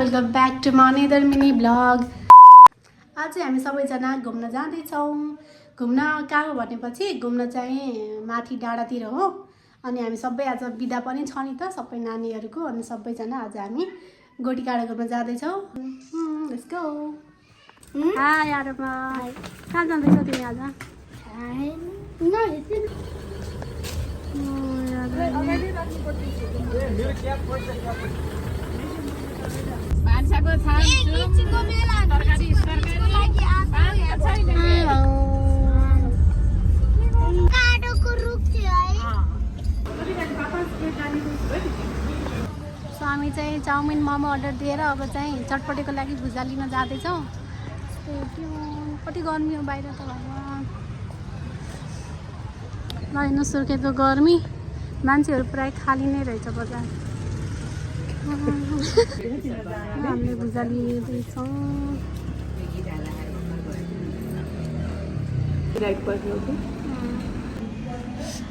Welcome back to my another mini blog. आज चाहिँ हामी सबैजना घुम्न जाँदैछौँ। घुम्न कहाँ हो भनेपछि घुम्न चाहिँ माथि डाँडातिर हो। अनि हामी सबै आज बिदा पनि छ नि त सबै नानीहरूको। अनि सबैजना आज हामी गोटीकाँडा घुम्न जाँदैछौँ। Let's go. हाय आरमा, कहाँ जाँदैछौ तिमी आज? भान्साको तरकारी सो हामी चाहिँ चाउमिन मोमो अर्डर दिएर अब चाहिँ चटपटेको लागि भुजा लिन जाँदैछौँ। कति गर्मी हो बाहिर त भगवान्। ल हेर्नु सुर्खेतको गर्मी, मान्छेहरू प्रायः खाली नै रहेछ बजार। हामीले भुजा लिँदैछौँ।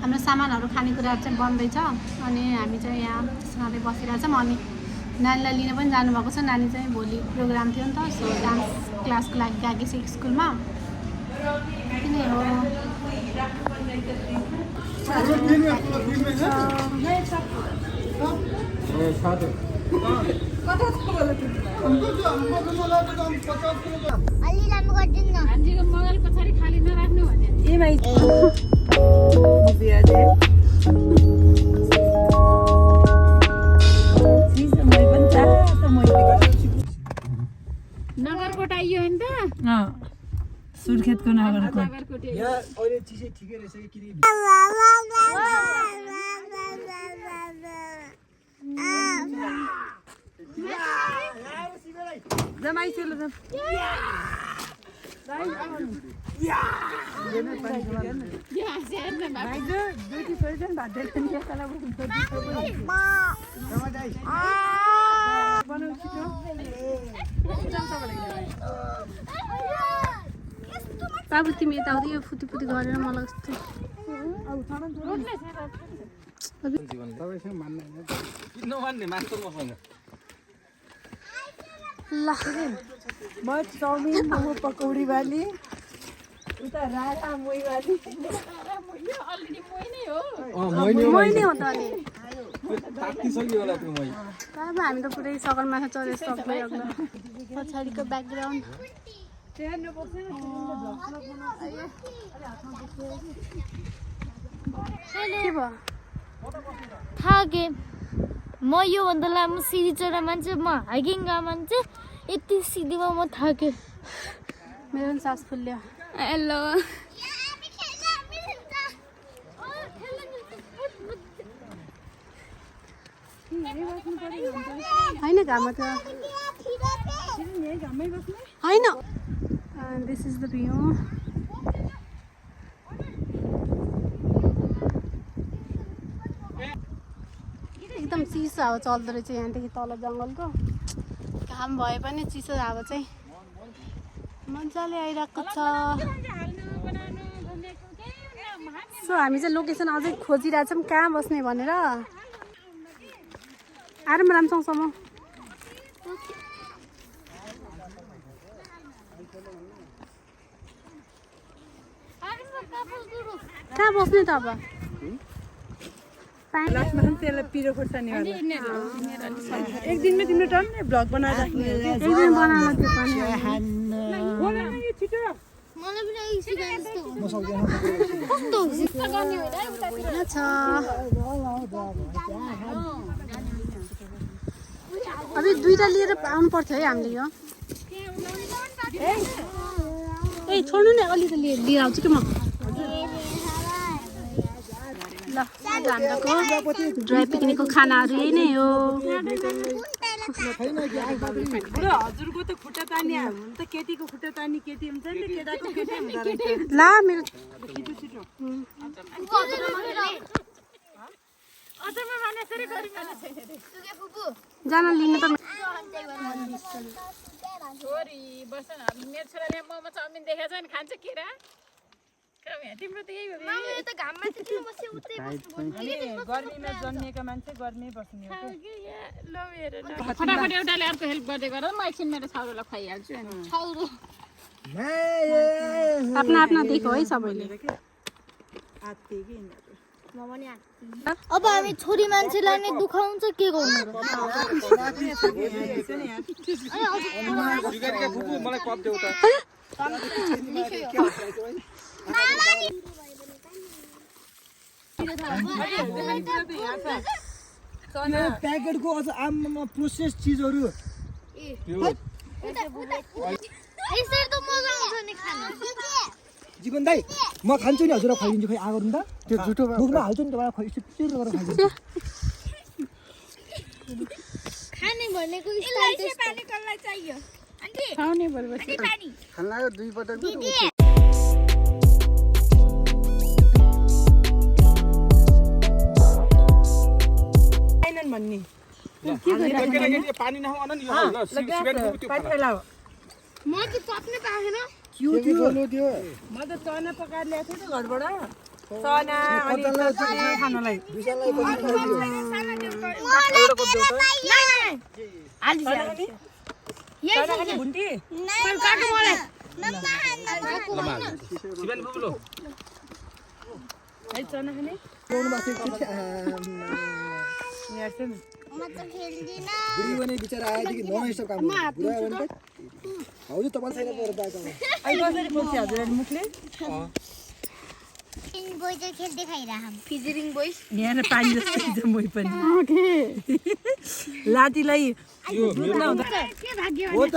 हाम्रो सामानहरू खानेकुराहरू चाहिँ बन्दैछ। अनि हामी चाहिँ यहाँ सँगै बसिरहेछौँ। अनि नानीलाई लिन पनि जानुभएको छ। नानी चाहिँ भोलि प्रोग्राम थियो नि त, सो डान्स क्लासको लागि गएको छ स्कुलमा। किन हो हान्जीको मगर पछाडि खाली नराख्नु भने नगरकोट आइयो नि त। सुर्खेतको नगरकोट। जमाई चलो जम बाबु तिमी यता आउँदै यो फुटी गरेर मलाई कस्तो ल म चाउमिन मोमो पकौडी वाली उता रारा मोही वाली अलरेडी मोही नै हो। मै नै हो त अनि बाबु हामी त पुरै सगरमाथा चढेर सक्दै अग्लो पछाडिको ब्याकग्राउन्ड के भयो? थाके म योभन्दा लामो सिडी चढा मान्छे, म हाइकिङ गएको मान्छे, यति सिडीमा म थाकेँ। मेरो पनि सास फुल्यो। हेलो होइन घाममा त होइन। This is the view. एकदम चिसो हावा चल्दो रहेछ यहाँदेखि तल जङ्गलको। घाम भए पनि चिसो हावा चाहिँ मजाले आइरहेको छ। सो हामी चाहिँ लोकेसन अझै खोजिरहेछौँ कहाँ बस्ने भनेर। आराम राम्रोसँगसम्म कहाँ बस्ने त अब? लास्टमा पनि त्यसलाई पिरो खोर्सानी वाला एक दिनमा तिम्रो टन्नै भ्लग बनाएर राख्ने हो एक दिन बनाउन त्यो पनि छिटो मलाई पनि यही सिकाइन्छ छ। अझै दुईवटा लिएर आउनु पर्थ्यो है हामीले यो। ए छोड्नु नि, अलि त लिएर आउँछु कि म। ल आज हाम्रो ड्राई पिकनिकको खानाहरू यही नै हो। हजुरको त खुट्टा तानी हुनु त केटीको खुट्टा तानी केटी हुन्छ नि, केटाको केटी हुँदो रहेछ। ल मेरो छिटो छिटो जान लिनु त छोरी बस न। मेरो छोराले मोमो चाउमिन देखेको छ नि, खान्छ केरा तिम्रो त यही हो मेरो त घाममा चाहिँ किन बस्यो उतै अनि गर्मीमा जन्मिएका मान्छे गर्मी बस्ने हो फटाफट एउटाले अर्को हेल्प गर्दै गर म एकछिन मेरो छाउरोलाई खुवाइहाल्छु अनि छाउरो आफ्नो आफ्नो देखो है सबैले अब हामी छोरी मान्छेलाई नै दुखाउँछ के गर्नु र? मलाई कप देऊ त प्याकेटको अझ आमा प्रोसेस चिजहरू यसरी त मजा आउँछ नि खान। जीवन दाइ म खान्छु नि हजुरलाई खुवाइदिन्छु खै आगो नि त त्यो झुटो मुखमा हाल्छु नि तपाईँलाई खुवाइ चिर गरेर खाइदिन्छु खाने भनेको स्टाइल पानी कसलाई चाहियो आन्टी खाउने भएपछि पानी खान लाग्यो दुई पटक भन्ने पानी नखाउन नि ल सिमेन्ट त्यो म चाहिँ पक्नै पाएन। के बोल्नु त्यो म त चना पकाएर ल्याएको थिएँ त घरबाट चना अनि चटनी खानलाई विशाललाई पछि खुवाइदियो चना खाने भुन्टी सिमेन्ट बुबुलो है चना खाने ल्याउनु भएको थियो यहाँ हेर्छु नि म त खेल्दिन। बुढी पनि बिचरा आएदेखि नयाँ यस्तो काम बुढा आयो भने त हजुर तपाईँ छैन पर बाटो अहिले कसरी खोज्छ हजुरहरू मुखले बोइज खेल्दै खाइराम फिजरिङ बोइज यहाँ पानी जस्तो छ मै पनि लाटीलाई दुध नहुँदा हो त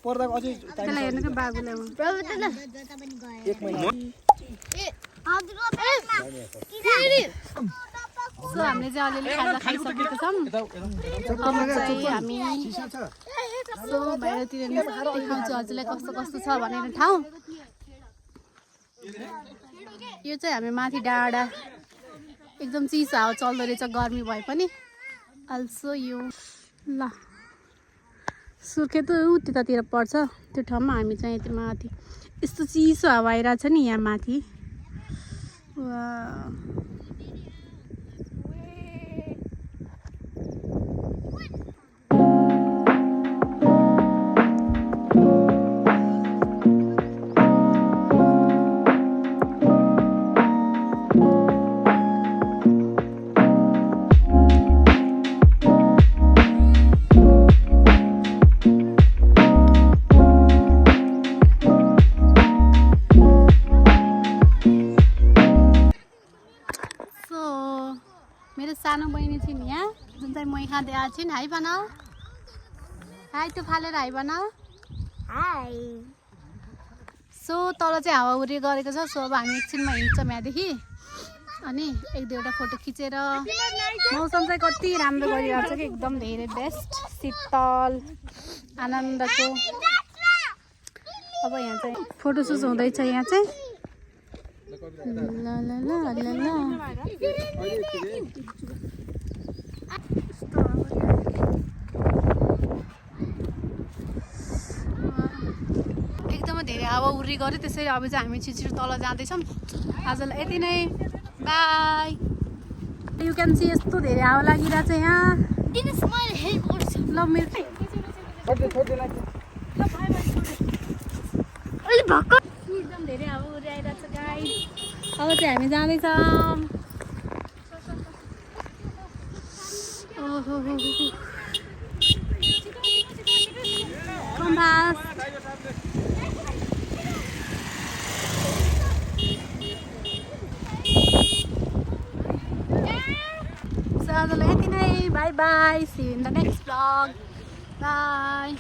पर्दाको अझै टाइम हेर्नुको बाबुले एक महिना सो हामीले चाहिँ अलिअलि खाजा खाइसकेको छौँ अब चाहिँ हामी सो बाहिरतिर देखाउँछु हजुरलाई कस्तो कस्तो छ भनेर ठाउँ। यो चाहिँ हामी माथि डाँडा एकदम चिसो हावा चल्दो रहेछ गर्मी भए पनि अल्सो यो ल सुर्खे त ऊ त्यतातिर पर्छ त्यो ठाउँमा हामी चाहिँ यति माथि यस्तो चिसो हावा आइरहेछ नि यहाँ माथि मेरो सानो बहिनी छिन् यहाँ जुन चाहिँ मै खाँदै आएको छिन् हाई बनाऊ हाई त्यो फालेर हाई बनाऊ हाई। सो तल चाहिँ हावा उरी गरेको छ सो अब हामी एकछिनमा हिँड्छौँ यहाँदेखि अनि एक दुईवटा फोटो खिचेर मौसम चाहिँ कति राम्रो गरिरहेको छ कि एकदम धेरै बेस्ट शीतल आनन्दको अब यहाँ चाहिँ फोटो सुट हुँदैछ यहाँ चाहिँ ल ल ल ल ल एकदमै धेरै हावा उरी गऱ्यो त्यसैले अब चाहिँ हामी छिटो तल जाँदैछौँ आजलाई यति नै बाई। यु क्यान सी यस्तो धेरै हावा लागिरहेछ यहाँ दिनेश मैले हेल्प गर्छु ल मेरो अलि भक्क एकदम धेरै हावा उरी आइरहेछ गाई। अब चाहिँ हामी जाँदैछौँ ओहो कम्पास So, आजलाई यति नै bye bye see you in the next blog by.